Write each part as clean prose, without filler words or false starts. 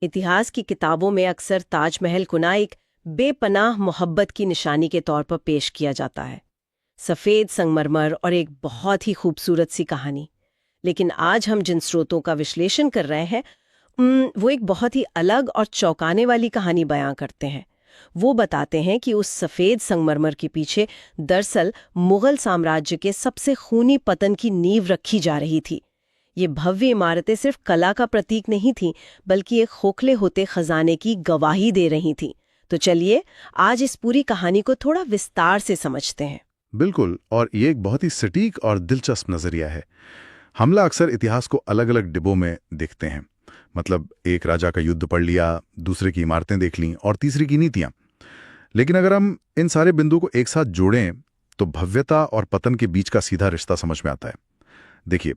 इतिहास की किताबों में अक्सर ताजमहल को ना एक बेपनाह मोहब्बत की निशानी के तौर पर पेश किया जाता है। सफ़ेद संगमरमर और एक बहुत ही खूबसूरत सी कहानी। लेकिन आज हम जिन स्रोतों का विश्लेषण कर रहे हैं वो एक बहुत ही अलग और चौंकाने वाली कहानी बयां करते हैं। वो बताते हैं कि उस सफ़ेद संगमरमर के पीछे दरअसल मुगल साम्राज्य के सबसे खूनी पतन की नींव रखी जा रही थी। ये भव्य इमारतें सिर्फ कला का प्रतीक नहीं थीं, बल्कि एक खोखले होते खजाने की गवाही दे रही थीं। तो चलिए आज इस पूरी कहानी को थोड़ा विस्तार से समझते हैं। बिल्कुल, और ये एक बहुत ही सटीक और दिलचस्प नजरिया है। हमला अक्सर इतिहास को अलग अलग डिब्बों में देखते हैं। मतलब एक राजा का युद्ध पढ़ लिया, दूसरे की इमारतें देख लीं और तीसरी की नीतियां। लेकिन अगर हम इन सारे बिंदुओं को एक साथ जोड़ें तो भव्यता और पतन के बीच का सीधा रिश्ता समझ में आता है। देखिए,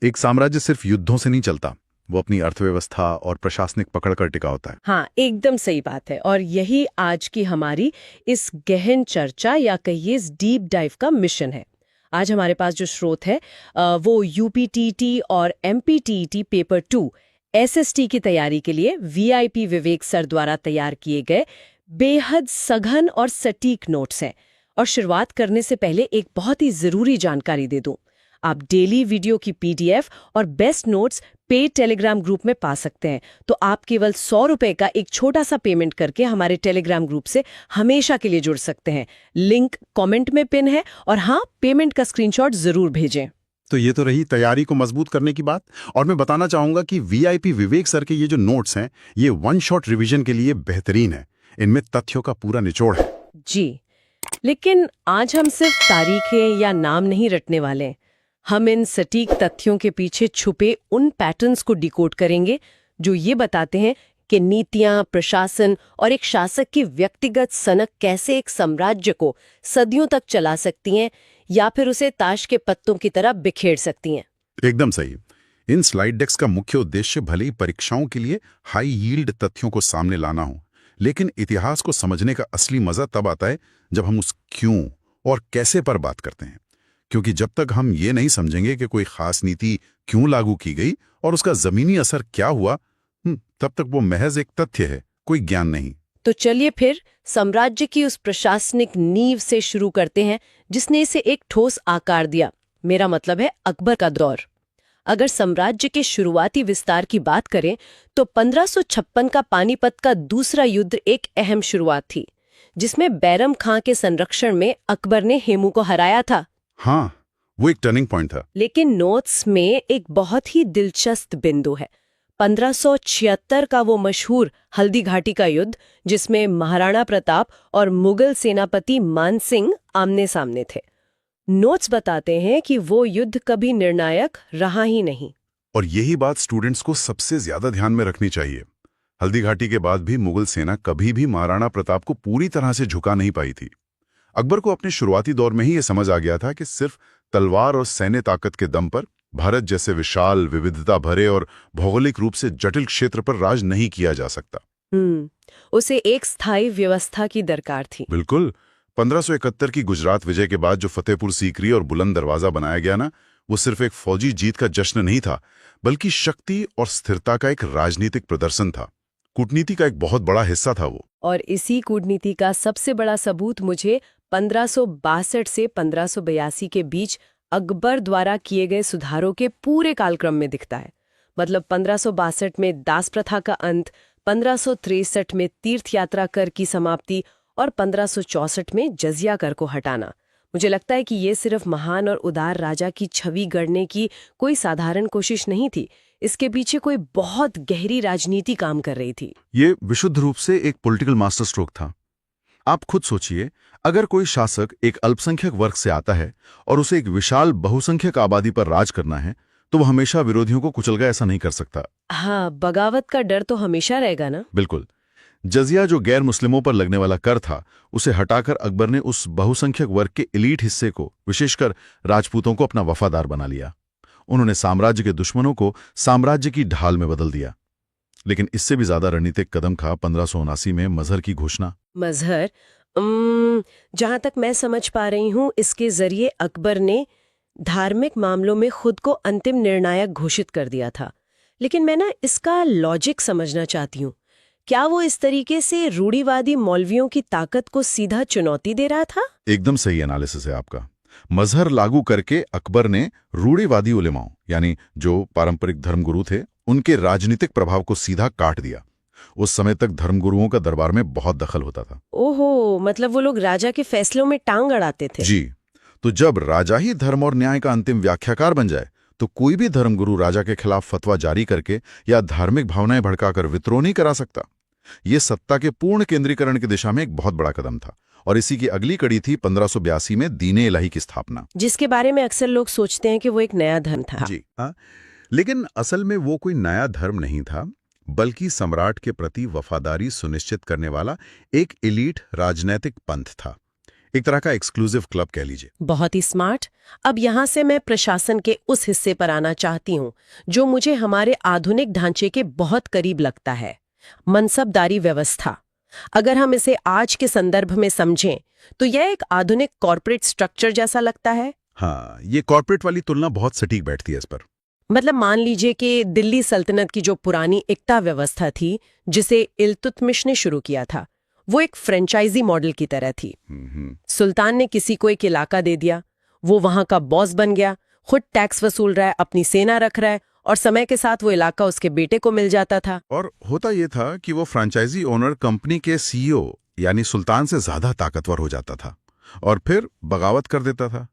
एक साम्राज्य सिर्फ युद्धों से नहीं चलता, वो अपनी अर्थव्यवस्था और प्रशासनिक पकड़ कर टिका होता है। हाँ, एकदम सही बात है। और यही आज की हमारी इस गहन चर्चा या कहिए इस डीप डाइव का मिशन है। आज हमारे पास जो स्रोत है वो यूपीटीटी और एमपीटीईटी पेपर 2 एसएसटी की तैयारी के लिए वीआईपी विवेक सर द्वारा तैयार किए गए बेहद सघन और सटीक नोट्स हैं। और शुरुआत करने से पहले एक बहुत ही जरूरी जानकारी दे दूं। आप डेली वीडियो की पीडीएफ और best notes paid Telegram group में पा सकते हैं। तो आप केवल 100 रुपए का एक छोटा सा पेमेंट करके हमारे टेलीग्राम ग्रुप से हमेशा के लिए जुड़ सकते हैं। लिंक कमेंट में पिन है। और हाँ, पेमेंट का स्क्रीनशॉट जरूर भेजें। तो ये तो रही तैयारी को मजबूत करने की बात। और मैं बताना चाहूंगा कि वीआईपी विवेक सर के ये जो नोट्स हैं, ये वन शॉट रिवीजन के लिए बेहतरीन है। इनमें तथ्यों का पूरा निचोड़ है। जी, लेकिन आज हम सिर्फ तारीखें या नाम नहीं रटने वाले। हम इन सटीक तथ्यों के पीछे छुपे उन पैटर्न्स को डिकोड करेंगे जो ये बताते हैं कि नीतियां, प्रशासन और एक शासक की व्यक्तिगत सनक कैसे एक साम्राज्य को सदियों तक चला सकती हैं या फिर उसे ताश के पत्तों की तरह बिखेर सकती हैं। एकदम सही। इन स्लाइड डेक्स का मुख्य उद्देश्य भले ही परीक्षाओं के लिए हाई यील्ड तथ्यों को सामने लाना हो, लेकिन इतिहास को समझने का असली मजा तब आता है जब हम उस क्यों और कैसे पर बात करते हैं। क्योंकि जब तक हम ये नहीं समझेंगे कि कोई खास नीति क्यों लागू की गई और उसका जमीनी असर क्या हुआ, तब तक वो महज एक तथ्य है, कोई ज्ञान नहीं। तो चलिए फिर साम्राज्य की उस प्रशासनिक नींव से शुरू करते हैं जिसने इसे एक ठोस आकार दिया। मेरा मतलब है अकबर का दौर। अगर साम्राज्य के शुरुआती विस्तार की बात करें तो 1556 का पानीपत का दूसरा युद्ध एक अहम शुरुआत थी, जिसमें बैरम खां के संरक्षण में अकबर ने हेमू को हराया था। हाँ, वो एक टर्निंग पॉइंट था। लेकिन नोट्स में एक बहुत ही दिलचस्प बिंदु है। 1576 का वो मशहूर हल्दी घाटी का युद्ध, जिसमें महाराणा प्रताप और मुगल सेनापति मान सिंह आमने सामने थे। नोट्स बताते हैं कि वो युद्ध कभी निर्णायक रहा ही नहीं। और यही बात स्टूडेंट्स को सबसे ज्यादा ध्यान में रखनी चाहिए। हल्दी घाटी के बाद भी मुगल सेना कभी भी महाराणा प्रताप को पूरी तरह से झुका नहीं पाई थी। अकबर को अपने शुरुआती दौर में ही यह समझ आ गया था कि सिर्फ तलवार और सैन्य ताकत के दम पर भारत जैसे विशाल, विविधता भरे और भौगोलिक रूप से जटिल क्षेत्र पर राज नहीं किया जा सकता। उसे एक स्थायी व्यवस्था की दरकार थी। बिल्कुल। 1571 की गुजरात विजय के बाद जो फतेहपुर सीकरी और बुलंद दरवाजा बनाया गया ना, वो सिर्फ एक फौजी जीत का जश्न नहीं था, बल्कि शक्ति और स्थिरता का एक राजनीतिक प्रदर्शन था। कूटनीति का एक बहुत बड़ा हिस्सा था वो। और इसी कूटनीति का सबसे बड़ा सबूत मुझे 1562 से 1582 के बीच अकबर द्वारा किए गए सुधारों के पूरे कालक्रम में दिखता है। मतलब 1562 में दास प्रथा का अंत, 1563 में तीर्थ यात्रा कर की समाप्ति और 1564 में जजिया कर को हटाना। मुझे लगता है कि ये सिर्फ महान और उदार राजा की छवि गढ़ने की कोई साधारण कोशिश नहीं थी। इसके पीछे कोई बहुत गहरी राजनीति काम कर रही थी। ये विशुद्ध रूप से एक पॉलिटिकल मास्टर स्ट्रोक था। आप खुद सोचिए, अगर कोई शासक एक अल्पसंख्यक वर्ग से आता है और उसे एक विशाल बहुसंख्यक आबादी पर राज करना है, तो वो हमेशा विरोधियों को कुचलकर ऐसा नहीं कर सकता। हाँ, बगावत का डर तो हमेशा रहेगा ना। बिल्कुल। जजिया, जो गैर मुस्लिमों पर लगने वाला कर था, उसे हटाकर अकबर ने उस बहुसंख्यक वर्ग के एलीट हिस्से को, विशेषकर राजपूतों को, अपना वफादार बना लिया। उन्होंने साम्राज्य के दुश्मनों को साम्राज्य की ढाल में बदल दिया। लेकिन इससे भी ज्यादा रणनीतिक कदम था 1579 में मजहर की घोषणा। मजहर, जहां तक मैं समझ पा रही हूं, इसके जरिए अकबर ने धार्मिक मामलों में खुद को अंतिम निर्णायक घोषित कर दिया था। लेकिन मैं ना इसका लॉजिक समझना चाहती हूँ। क्या वो इस तरीके से रूढ़िवादी मौलवियों की ताकत को सीधा चुनौती दे रहा था? एकदम सही एनालिसिस है आपका। मजहर लागू करके अकबर ने रूढ़िवादी उलेमाओं यानी जो पारंपरिक धर्मगुरु थे उनके राजनीतिक प्रभाव को सीधा काट दिया। उस समय तक धर्मगुरुओं का दरबार में बहुत दखल होता था। ओहो, मतलब वो लोग राजा के फैसलों में टांग अड़ाते थे। जी, तो जब राजा ही धर्म और न्याय का अंतिम व्याख्याकार बन जाए तो कोई भी धर्मगुरु राजा के खिलाफ फतवा जारी करके या धार्मिक भावनाएं भड़काकर विद्रोह नहीं करा सकता। ये सत्ता के पूर्ण केंद्रीकरण की दिशा में एक बहुत बड़ा कदम था और इसी की अगली कड़ी थी 1582 में दीन-ए इलाही की स्थापना, जिसके बारे में अक्सर लोग सोचते हैं कि वो एक नया धर्म था। जी हाँ, लेकिन असल में वो कोई नया धर्म नहीं था, बल्कि सम्राट के प्रति वफादारी सुनिश्चित करने वाला एक एलीट राजनैतिक पंथ था, एक तरह का एक्सक्लूसिव क्लब कह लीजिए। बहुत ही स्मार्ट। अब यहाँ से मैं प्रशासन के उस हिस्से पर आना चाहती हूँ जो मुझे हमारे आधुनिक ढांचे के बहुत करीब लगता है, मनसबदारी व्यवस्था। अगर हम इसे आज के संदर्भ में समझें तो यह एक आधुनिक कॉर्पोरेट स्ट्रक्चर जैसा लगता है। हाँ, ये कॉर्पोरेट वाली तुलना बहुत सटीक बैठती है इस पर। मतलब मान लीजिए कि दिल्ली सल्तनत की जो पुरानी इक्ता व्यवस्था थी जिसे इल्तुतमिश ने शुरू किया था, वो एक फ्रेंचाइजी मॉडल की तरह थी। सुल्तान ने किसी को एक इलाका दे दिया, वो वहां का बॉस बन गया, खुद टैक्स वसूल रहा है, अपनी सेना रख रहा है और समय के साथ वो इलाका उसके बेटे को मिल जाता था। और होता ये था कि वो फ्रेंचाइजी ओनर कंपनी के सीईओ यानी सुल्तान से ज्यादा ताकतवर हो जाता था और फिर बगावत कर देता था।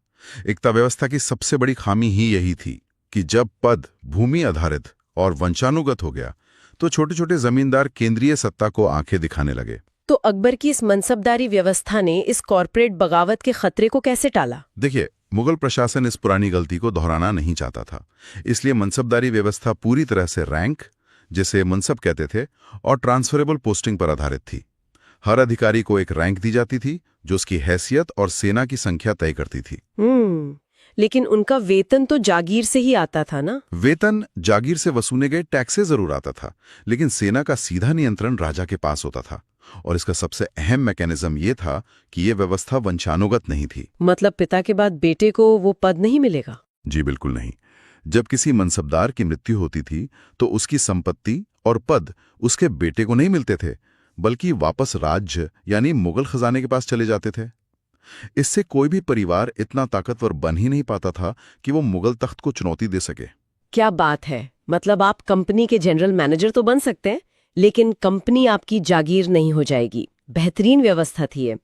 इक्ता व्यवस्था की सबसे बड़ी खामी ही यही थी कि जब पद भूमि आधारित और वंशानुगत हो गया तो छोटे छोटे जमींदार केंद्रीय सत्ता को आंखें दिखाने लगे। तो अकबर की इस मनसबदारी व्यवस्था ने इस कॉर्पोरेट बगावत के खतरे को कैसे टाला? देखिए, मुगल प्रशासन इस पुरानी गलती को दोहराना नहीं चाहता था, इसलिए मनसबदारी व्यवस्था पूरी तरह से रैंक, जिसे मनसब कहते थे, और ट्रांसफरेबल पोस्टिंग पर आधारित थी। हर अधिकारी को एक रैंक दी जाती थी जो उसकी हैसियत और सेना की संख्या तय करती थी। लेकिन उनका वेतन तो जागीर से ही आता था ना? वेतन जागीर से वसूले गए टैक्स से जरूर आता था, लेकिन सेना का सीधा नियंत्रण राजा के पास होता था और इसका सबसे अहम मैकेनिज्म ये था कि ये व्यवस्था वंशानुगत नहीं थी। मतलब पिता के बाद बेटे को वो पद नहीं मिलेगा? जी बिल्कुल नहीं। जब किसी मनसबदार की मृत्यु होती थी तो उसकी संपत्ति और पद उसके बेटे को नहीं मिलते थे, बल्कि वापस राज्य यानी मुगल खजाने के पास चले जाते थे। इससे कोई भी परिवार इतना ताकतवर बन ही नहीं पाता था कि वो मुगल तख्त को चुनौती दे सके। क्या बात है! मतलब आप कंपनी के जनरल मैनेजर तो बन सकते हैं, लेकिन कंपनी आपकी जागीर नहीं हो जाएगी। बेहतरीन व्यवस्था थी ये।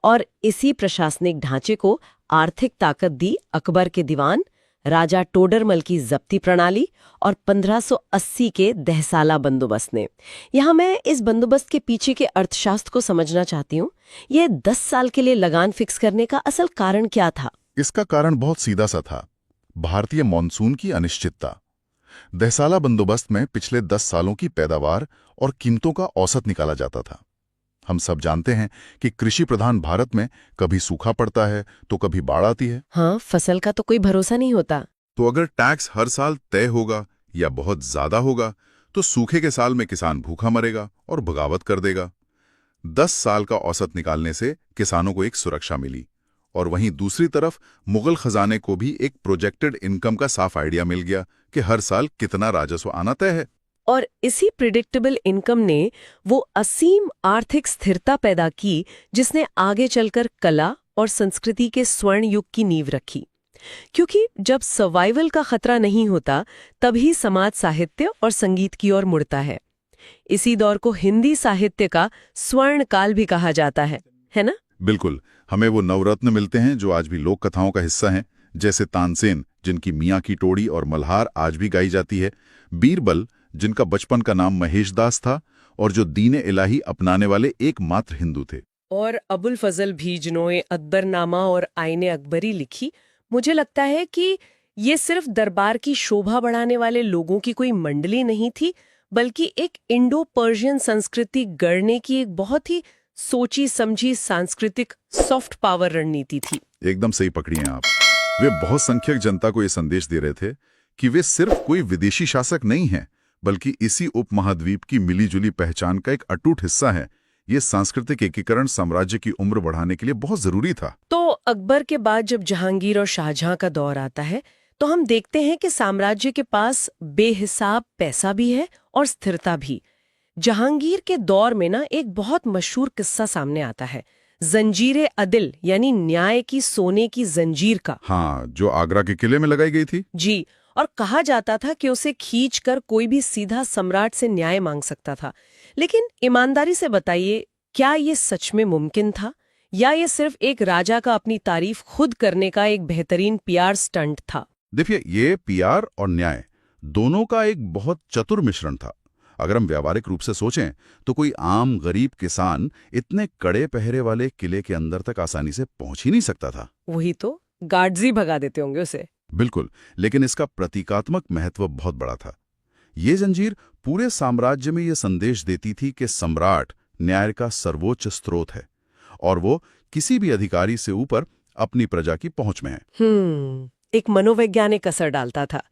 और इसी प्रशासनिक ढांचे को आर्थिक ताकत दी अकबर के दीवान, राजा टोडरमल की जब्ती प्रणाली और 1580 के दहसाला बंदोबस्त ने। यहाँ मैं इस बंदोबस्त के पीछे के अर्थशास्त्र को समझना चाहती हूँ। ये 10 साल के लिए लगान फिक्स करने का असल कारण क्या था? इसका कारण बहुत सीधा सा था, भारतीय मानसून की अनिश्चितता। दहसाला बंदोबस्त में पिछले 10 सालों की पैदावार और कीमतों का औसत निकाला जाता था। हम सब जानते हैं कि कृषि प्रधान भारत में कभी सूखा पड़ता है तो कभी बाढ़ आती है। हाँ, फसल का तो कोई भरोसा नहीं होता। तो अगर टैक्स हर साल तय होगा या बहुत ज्यादा होगा तो सूखे के साल में किसान भूखा मरेगा और बगावत कर देगा। 10 साल का औसत निकालने से किसानों को एक सुरक्षा मिली और वहीं दूसरी तरफ मुगल खजाने को भी एक प्रोजेक्टेड इनकम का साफ आइडिया मिल गया कि हर साल कितना राजस्व आना तय है। और इसी प्रिडिक्टेबल इनकम ने वो असीम आर्थिक स्थिरता पैदा की जिसने आगे चलकर कला और संस्कृति के स्वर्ण युग की नींव रखी। क्योंकि जब सर्वाइवल का खतरा नहीं होता तभी समाज साहित्य और संगीत की ओर मुड़ता है। इसी दौर को हिंदी साहित्य का स्वर्ण काल भी कहा जाता है ना? बिल्कुल। हमें वो नवरत्न मिलते हैं जो आज भी लोक कथाओं का हिस्सा हैं, जैसे तानसेन जिनकी मियाँ की टोड़ी और मल्हार आज भी गाई जाती है, बीरबल जिनका बचपन का नाम महेश दास था और जो दीन इलाही अपनाने वाले एकमात्र हिंदू थे, और अबुल फजल भी जिन्होंने अकबरनामा और आईने अकबरी लिखी। मुझे लगता है कि ये सिर्फ दरबार की शोभा बढ़ाने वाले लोगों की कोई मंडली नहीं थी, बल्कि एक इंडो पर्शियन संस्कृति गढ़ने की एक बहुत ही सोची समझी सांस्कृतिक सॉफ्ट पावर रणनीति थी। एकदम सही पकड़ी हैं आप। वे बहुसंख्यक जनता को ये संदेश दे रहे थे कि वे सिर्फ कोई विदेशी शासक नहीं हैं, बल्कि इसी उपमहाद्वीप की मिलीजुली पहचान का एक अटूट हिस्सा है। ये सांस्कृतिक एकीकरण साम्राज्य की उम्र बढ़ाने के लिए बहुत जरूरी था। तो अकबर के बाद जब जहांगीर और शाहजहां का दौर आता है तो हम देखते हैं कि साम्राज्य के पास बेहिसाब पैसा भी है और स्थिरता भी। जहांगीर के दौर में ना एक बहुत मशहूर किस्सा सामने आता है, जंजीरे अदिल यानी न्याय की सोने की जंजीर का। हाँ, जो आगरा के किले में लगाई गई थी। जी, और कहा जाता था कि उसे खींचकर कोई भी सीधा सम्राट से न्याय मांग सकता था। लेकिन ईमानदारी से बताइए, क्या ये सच में मुमकिन था या ये सिर्फ एक राजा का अपनी तारीफ खुद करने का एक बेहतरीन पीआर स्टंट था? देखिए, ये पीआर और न्याय दोनों का एक बहुत चतुर मिश्रण था। अगर हम व्यावहारिक रूप से सोचें तो कोई आम गरीब किसान इतने कड़े पहरे वाले किले के अंदर तक आसानी से पहुंच ही नहीं सकता था। वही तो, गार्ड्स ही भगा देते होंगे उसे। बिल्कुल, लेकिन इसका प्रतीकात्मक महत्व बहुत बड़ा था। ये जंजीर पूरे साम्राज्य में ये संदेश देती थी कि सम्राट न्याय का सर्वोच्च स्रोत है और वो किसी भी अधिकारी से ऊपर अपनी प्रजा की पहुंच में है। एक मनोवैज्ञानिक असर डालता था।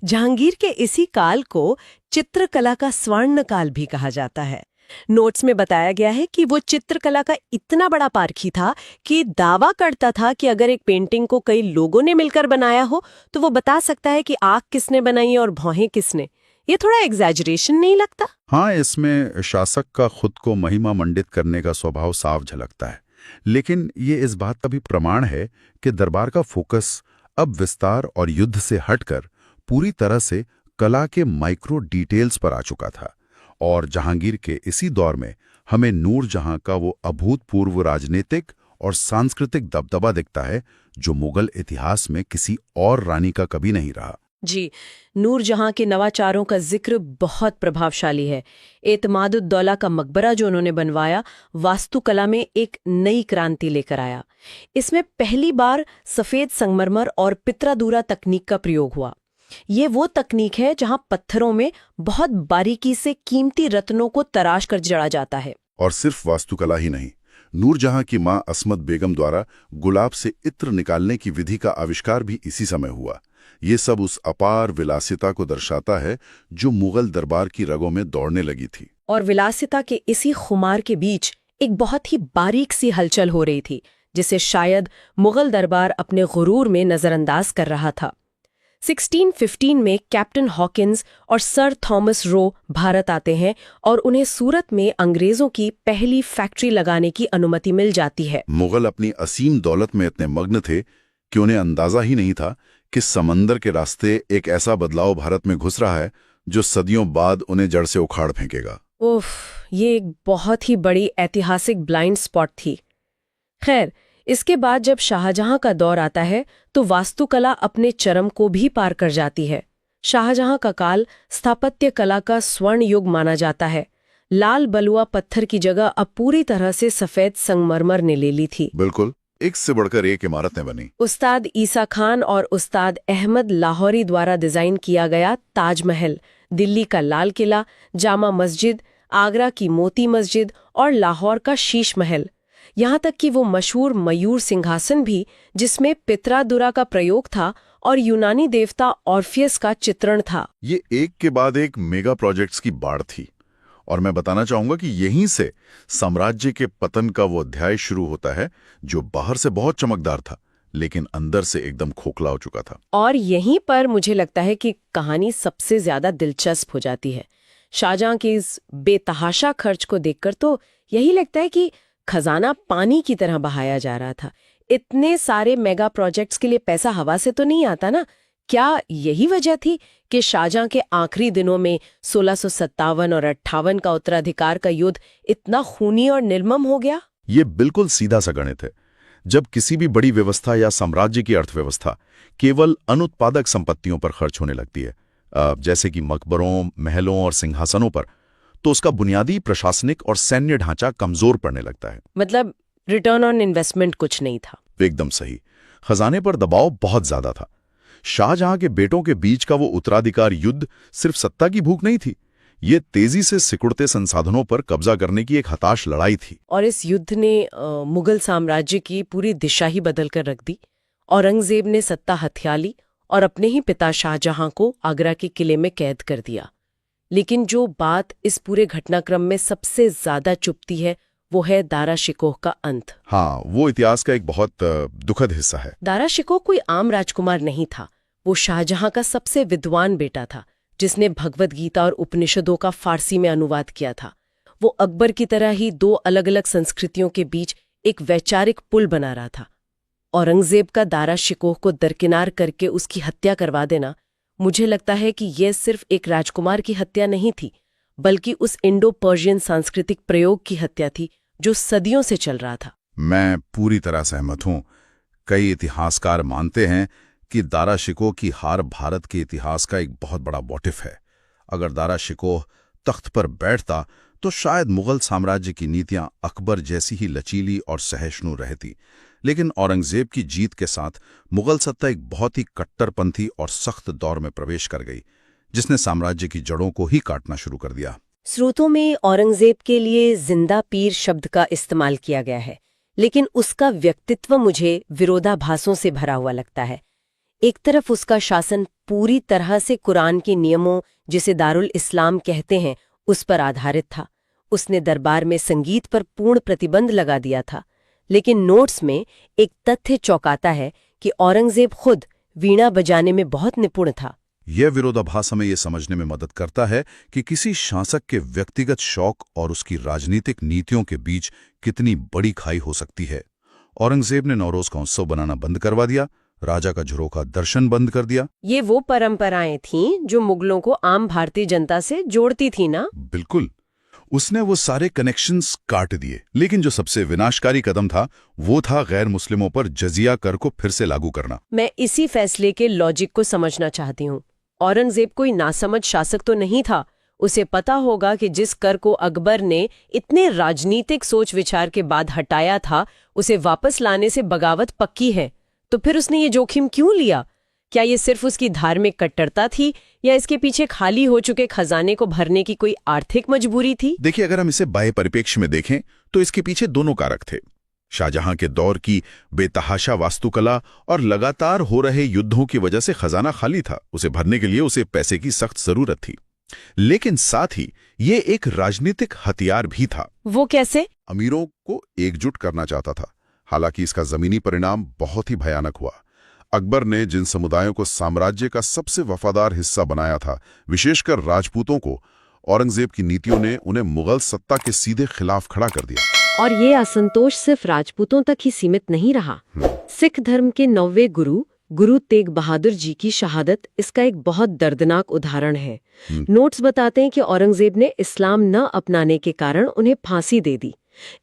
जहांगीर के इसी काल को चित्रकला का स्वर्ण काल भी कहा जाता है। नोट्स में बताया गया है कि वो चित्रकला का इतना बड़ा पारखी था कि दावा करता था कि अगर एक पेंटिंग को कई लोगों ने मिलकर बनाया हो तो वो बता सकता है कि आंख किसने बनाई और भौहें किसने। ये थोड़ा एग्जैजरेशन नहीं लगता? हाँ, इसमें शासक का खुद को महिमा मंडित करने का स्वभाव साफ झलकता है, लेकिन ये इस बात का भी प्रमाण है कि दरबार का फोकस अब विस्तार और युद्ध से हटकर पूरी तरह से कला के माइक्रो डिटेल्स पर आ चुका था। और जहांगीर के इसी दौर में हमें नूरजहां का वो अभूतपूर्व राजनीतिक और सांस्कृतिक दबदबा दिखता है जो मुगल इतिहास में किसी और रानी का कभी नहीं रहा। जी, नूरजहां के नवाचारों का जिक्र बहुत प्रभावशाली है। एतमादुद्दौला का मकबरा जो उन्होंने बनवाया, वास्तुकला में एक नई क्रांति लेकर आया। इसमें पहली बार सफेद संगमरमर और पित्रादूरा तकनीक का प्रयोग हुआ। ये वो तकनीक है जहां पत्थरों में बहुत बारीकी से कीमती रत्नों को तराश कर जड़ा जाता है। और सिर्फ वास्तुकला ही नहीं, नूरजहां की मां असमत बेगम द्वारा गुलाब से इत्र निकालने की विधि का आविष्कार भी इसी समय हुआ। ये सब उस अपार विलासिता को दर्शाता है जो मुगल दरबार की रगों में दौड़ने लगी थी। और विलासिता के इसी खुमार के बीच एक बहुत ही बारीक सी हलचल हो रही थी, जिसे शायद मुगल दरबार अपने गुरूर में नजरअंदाज कर रहा था। 1615 में कैप्टन हॉकिंस और सर थॉमस रो भारत आते हैं और उन्हें सूरत में अंग्रेजों की पहली फैक्ट्री लगाने की अनुमति मिल जाती है। मुगल अपनी असीम दौलत में इतने मग्न थे कि उन्हें अंदाजा ही नहीं था कि समंदर के रास्ते एक ऐसा बदलाव भारत में घुस रहा है जो सदियों बाद उन्हें जड़ से उखाड़ फेंकेगा। उफ, ये एक बहुत ही बड़ी ऐतिहासिक ब्लाइंड स्पॉट थी। खैर, इसके बाद जब शाहजहां का दौर आता है तो वास्तुकला अपने चरम को भी पार कर जाती है। शाहजहां का काल स्थापत्य कला का स्वर्ण युग माना जाता है। लाल बलुआ पत्थर की जगह अब पूरी तरह से सफेद संगमरमर ने ले ली थी। बिल्कुल, एक से बढ़कर एक इमारतें बनी। उस्ताद ईसा खान और उस्ताद अहमद लाहौरी द्वारा डिजाइन किया गया ताजमहल, दिल्ली का लाल किला, जामा मस्जिद, आगरा की मोती मस्जिद और लाहौर का शीश महल, यहाँ तक कि वो मशहूर मयूर सिंहासन भी जिसमें पित्रादुरा का प्रयोग था और यूनानी देवता ऑर्फियस का चित्रण था। ये एक के बाद एक मेगा प्रोजेक्ट्स की बाढ़ थी और मैं बताना चाहूंगा कि यहीं से साम्राज्य के पतन का वो अध्याय शुरू होता है जो बाहर से बहुत चमकदार था लेकिन अंदर से एकदम खोखला हो चुका था। और यहीं पर मुझे लगता है कि कहानी सबसे ज्यादा दिलचस्प हो जाती है। शाहजहां के इस बेतहाशा खर्च को देखकर तो यही लगता है कि खजाना पानी की तरह बहाया जा रहा था। इतने सारे मेगा प्रोजेक्ट्स के लिए पैसा हवा से तो नहीं आता ना। क्या यही वजह थी कि शाहजहां के आखिरी दिनों में 1657 और 58 का उत्तराधिकार का युद्ध इतना खूनी और निर्मम हो गया? ये बिल्कुल सीधा सा गणित है। जब किसी भी बड़ी व्यवस्था या साम्राज्य की अर्थव्यवस्था केवल अनुत्पादक संपत्तियों पर खर्च होने लगती है, जैसे कि मकबरों, महलों और सिंहासनों पर, तो उसका बुनियादी प्रशासनिक और सैन्य ढांचा कमजोर पड़ने लगता है। मतलब रिटर्न ऑन इन्वेस्टमेंट कुछ नहीं था। एकदम सही। खजाने पर दबाव बहुत ज्यादा था। शाहजहां के बेटों के बीच का वो उत्तराधिकार युद्ध सिर्फ सत्ता की भूख नहीं थी, ये तेजी से सिकुड़ते संसाधनों पर कब्जा करने की एक हताश लड़ाई थी। और इस युद्ध ने मुगल साम्राज्य की पूरी दिशा ही बदल कर रख दी। औरंगजेब ने सत्ता हथिया ली और अपने ही पिता शाहजहां को आगरा के किले में कैद कर दिया। लेकिन जो बात इस पूरे घटनाक्रम में सबसे ज्यादा चुभती है वो है दारा शिकोह का अंत। हाँ, वो इतिहास का एक बहुत दुखद हिस्सा है। दारा शिकोह कोई आम राजकुमार नहीं था। वो शाहजहां का सबसे विद्वान बेटा था, जिसने भगवद गीता और उपनिषदों का फारसी में अनुवाद किया था। वो अकबर की तरह ही दो अलग अलग संस्कृतियों के बीच एक वैचारिक पुल बना रहा था। औरंगजेब का दारा शिकोह को दरकिनार करके उसकी हत्या करवा देना, मुझे लगता है कि यह सिर्फ एक राजकुमार की हत्या नहीं थी, बल्कि उस इंडो पर्शियन सांस्कृतिक प्रयोग की हत्या थी जो सदियों से चल रहा था। मैं पूरी तरह सहमत हूं। कई इतिहासकार मानते हैं कि दारा शिकोह की हार भारत के इतिहास का एक बहुत बड़ा वॉटिफ है। अगर दारा शिकोह तख्त पर बैठता तो शायद मुगल साम्राज्य की नीतियां अकबर जैसी ही लचीली और सहिष्णु रहती। लेकिन औरंगजेब की जीत के साथ मुगल सत्ता एक बहुत ही कट्टरपंथी और सख्त दौर में प्रवेश कर गई, जिसने साम्राज्य की जड़ों को ही काटना शुरू कर दिया। स्रोतों में औरंगजेब के लिए जिंदा पीर शब्द का इस्तेमाल किया गया है, लेकिन उसका व्यक्तित्व मुझे विरोधाभासों से भरा हुआ लगता है। एक तरफ उसका शासन पूरी तरह से कुरान के नियमों, जिसे दारुल इस्लाम कहते हैं, उस पर आधारित था। उसने दरबार में संगीत पर पूर्ण प्रतिबंध लगा दिया था। लेकिन नोट्स में एक तथ्य चौंकाता है कि औरंगजेब खुद वीणा बजाने में बहुत निपुण था। यह विरोधाभास हमें यह समझने में मदद करता है कि किसी शासक के व्यक्तिगत शौक और उसकी राजनीतिक नीतियों के बीच कितनी बड़ी खाई हो सकती है। औरंगजेब ने नौरोज का उत्सव बनाना बंद करवा दिया, राजा का झरोखा दर्शन बंद कर दिया। ये वो परंपराएं थीं जो मुगलों को आम भारतीय जनता से जोड़ती थी ना? बिल्कुल, उसने वो सारे कनेक्शंस काट दिए। लेकिन जो सबसे विनाशकारी कदम था वो था गैर मुस्लिमों पर जजिया कर को फिर से लागू करना। मैं इसी फैसले के लॉजिक को समझना चाहती हूँ। औरंगजेब कोई नासमझ शासक तो नहीं था। उसे पता होगा कि जिस कर को अकबर ने इतने राजनीतिक सोच विचार के बाद हटाया था, उसे वापस लाने से बगावत पक्की है। तो फिर उसने ये जोखिम क्यों लिया? क्या ये सिर्फ उसकी धार्मिक कट्टरता थी या इसके पीछे खाली हो चुके खजाने को भरने की कोई आर्थिक मजबूरी थी? देखिए, अगर हम इसे बाह्य परिप्रेक्ष्य में देखें तो इसके पीछे दोनों कारक थे। शाहजहां के दौर की बेतहाशा वास्तुकला और लगातार हो रहे युद्धों की वजह से खजाना खाली था। उसे भरने के लिए उसे पैसे की सख्त जरूरत थी। लेकिन साथ ही ये एक राजनीतिक हथियार भी था। वो कैसे? अमीरों को एकजुट करना चाहता था। हालांकि इसका जमीनी परिणाम बहुत ही भयानक हुआ। अकबर ने जिन समुदायों को साम्राज्य का सबसे वफादार हिस्सा बनाया था, विशेषकर राजपूतों को, औरंगजेब की नीतियों ने उन्हें मुगल सत्ता के सीधे खिलाफ खड़ा कर दिया। और ये असंतोष सिर्फ राजपूतों तक ही सीमित नहीं रहा। सिख धर्म के 9वें गुरु तेग बहादुर जी की शहादत इसका एक बहुत दर्दनाक उदाहरण है। नोट्स बताते हैं कि औरंगजेब ने इस्लाम न अपनाने के कारण उन्हें फांसी दे दी।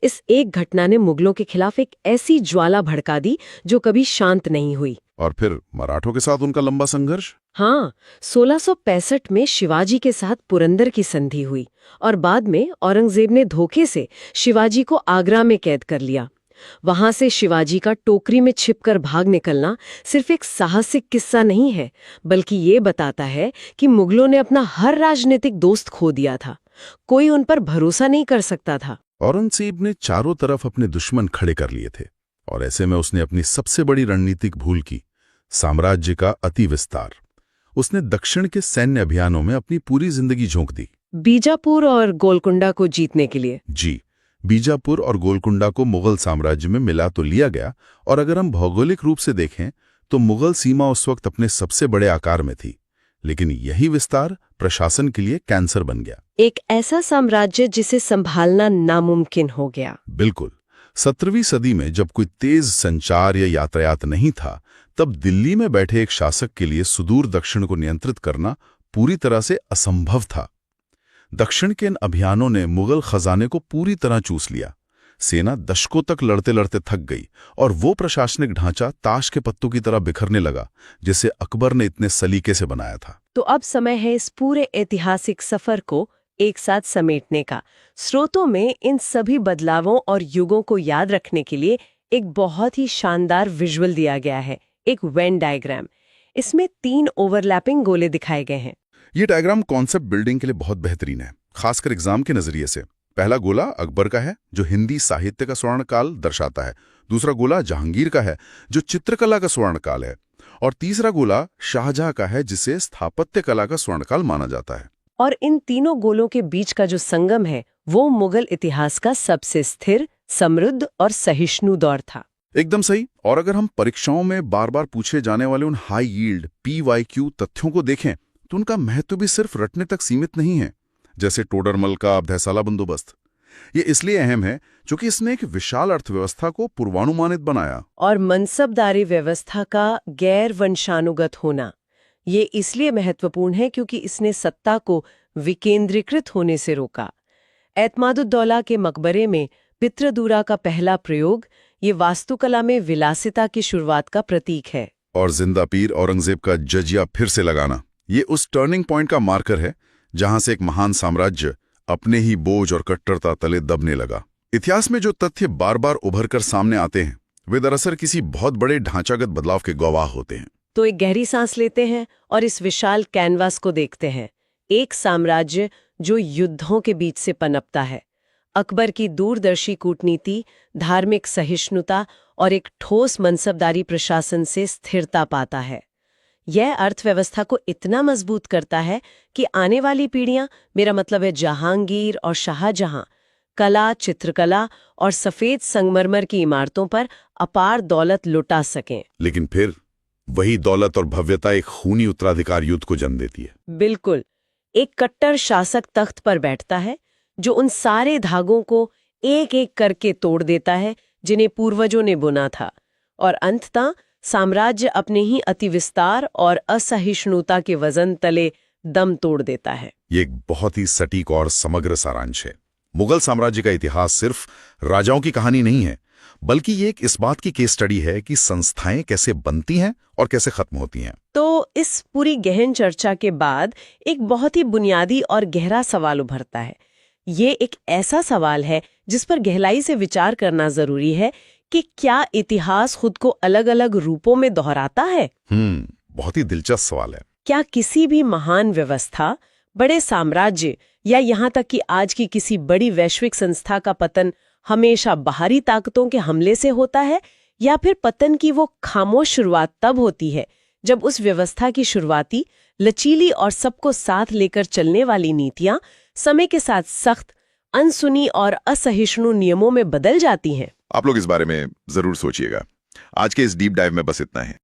इस एक घटना ने मुगलों के खिलाफ एक ऐसी ज्वाला भड़का दी जो कभी शांत नहीं हुई। और फिर मराठों के साथ उनका लंबा संघर्ष। हाँ, 1665 में शिवाजी के साथ पुरंदर की संधि हुई और बाद में औरंगजेब ने धोखे से शिवाजी को आगरा में कैद कर लिया। वहां से शिवाजी का टोकरी में छिपकर भाग निकलना सिर्फ एक साहसिक किस्सा नहीं है, बल्कि ये बताता है कि मुगलों ने अपना हर राजनीतिक दोस्त खो दिया था। कोई उन पर भरोसा नहीं कर सकता था। औरंगजेब ने चारों तरफ अपने दुश्मन खड़े कर लिए थे और ऐसे में उसने अपनी सबसे बड़ी रणनीतिक भूल की, साम्राज्य का अति विस्तार। उसने दक्षिण के सैन्य अभियानों में अपनी पूरी जिंदगी झोंक दी। बीजापुर और गोलकुंडा को जीतने के लिए। जी, बीजापुर और गोलकुंडा को मुगल साम्राज्य में मिला तो लिया गया, और अगर हम भौगोलिक रूप से देखें तो मुगल सीमा उस वक्त अपने सबसे बड़े आकार में थी। लेकिन यही विस्तार प्रशासन के लिए कैंसर बन गया। एक ऐसा साम्राज्य जिसे संभालना नामुमकिन हो गया। बिल्कुल। 17वीं सदी में जब कोई तेज संचार या यातायात नहीं था, तब दिल्ली में बैठे एक शासक के लिए सुदूर दक्षिण को नियंत्रित करना पूरी तरह से असंभव था। दक्षिण के इन अभियानों ने मुगल खजाने को पूरी तरह चूस लिया। सेना दशकों तक लड़ते लड़ते थक गई और वो प्रशासनिक ढांचा ताश के पत्तों की तरह बिखरने लगा, जिसे अकबर ने इतने सलीके से बनाया था। तो अब समय है इस पूरे ऐतिहासिक सफर को एक साथ समेटने का। स्रोतों में इन सभी बदलावों और युगों को याद रखने के लिए एक बहुत ही शानदार विजुअल दिया गया है, एक वेन डायग्राम। इसमें 3 ओवरलैपिंग गोले दिखाए गए हैं। ये डायग्राम कॉन्सेप्ट बिल्डिंग के लिए बहुत बेहतरीन है, खासकर एग्जाम के नजरिए से। पहला गोला अकबर का है, जो हिंदी साहित्य का स्वर्ण काल दर्शाता है। दूसरा गोला जहांगीर का है, जो चित्रकला का स्वर्ण काल है। और तीसरा गोला शाहजहां का है, जिसे स्थापत्य कला का स्वर्ण काल माना जाता है। और इन तीनों गोलों के बीच का जो संगम है, वो मुगल इतिहास का सबसे स्थिर, समृद्ध और सहिष्णु दौर था। एकदम सही। और अगर हम परीक्षाओं में बार बार पूछे जाने वाले उन हाई यील्ड PYQ तथ्यों को देखें तो उनका महत्व भी सिर्फ रटने तक सीमित नहीं है। जैसे टोडरमल का अब्धैसाला बंदोबस्त, ये इसलिए अहम है क्योंकि इसने एक विशाल अर्थव्यवस्था को पूर्वानुमानित बनाया। और मनसबदारी व्यवस्था का गैर वंशानुगत होना, ये इसलिए महत्वपूर्ण है क्योंकि इसने सत्ता को विकेंद्रीकृत होने से रोका। एतमादुद्दौला के मकबरे में पितृदूरा का पहला प्रयोग ये वास्तुकला में विलासिता की शुरुआत का प्रतीक है। और जिंदा पीर औरंगजेब का जजिया फिर से लगाना, ये उस टर्निंग पॉइंट का मार्कर है जहां से एक महान साम्राज्य अपने ही बोझ और कट्टरता तले दबने लगा। इतिहास में जो तथ्य बार बार उभर कर सामने आते हैं वे दरअसल किसी बहुत बड़े ढांचागत बदलाव के गवाह होते हैं। तो एक गहरी सांस लेते हैं और इस विशाल कैनवास को देखते हैं। एक साम्राज्य जो युद्धों के बीच से पनपता है। अकबर की दूरदर्शी कूटनीति, धार्मिक सहिष्णुता और एक ठोस मनसबदारी प्रशासन से स्थिरता पाता है। यह अर्थव्यवस्था को इतना मजबूत करता है कि आने वाली पीढ़ियां, मेरा मतलब है जहांगीर और शाहजहां, कला, चित्रकला और सफेद संगमरमर की इमारतों पर अपार दौलत लुटा सकें। लेकिन फिर वही दौलत और भव्यता एक खूनी उत्तराधिकार युद्ध को जन्म देती है। बिल्कुल, एक कट्टर शासक तख्त पर बैठता है जो उन सारे धागों को एक एक करके तोड़ देता है जिन्हें पूर्वजों ने बुना था, और अंततः साम्राज्य अपने ही अतिविस्तार और असहिष्णुता के वजन तले दम तोड़ देता है। ये एक बहुत ही सटीक और समग्र सारांश है। मुगल साम्राज्य का इतिहास सिर्फ राजाओं की कहानी नहीं है, बल्कि ये एक इस बात की केस स्टडी है कि संस्थाएं कैसे बनती हैं और कैसे खत्म होती हैं। तो इस पूरी गहन चर्चा के बाद एक बहुत ही बुनियादी और गहरा सवाल उभरता है। ये एक ऐसा सवाल है जिस पर गहराई से विचार करना जरूरी है कि क्या इतिहास खुद को अलग अलग रूपों में दोहराता है? बहुत ही दिलचस्प सवाल है। क्या किसी भी महान व्यवस्था, बड़े साम्राज्य या यहाँ तक कि आज की किसी बड़ी वैश्विक संस्था का पतन हमेशा बाहरी ताकतों के हमले से होता है, या फिर पतन की वो खामोश शुरुआत तब होती है जब उस व्यवस्था की शुरुआती, लचीली और सबको साथ लेकर चलने वाली नीतियां समय के साथ सख्त, अनसुनी और असहिष्णु नियमों में बदल जाती हैं? आप लोग इस बारे में जरूर सोचिएगा। आज के इस डीप डाइव में बस इतना है।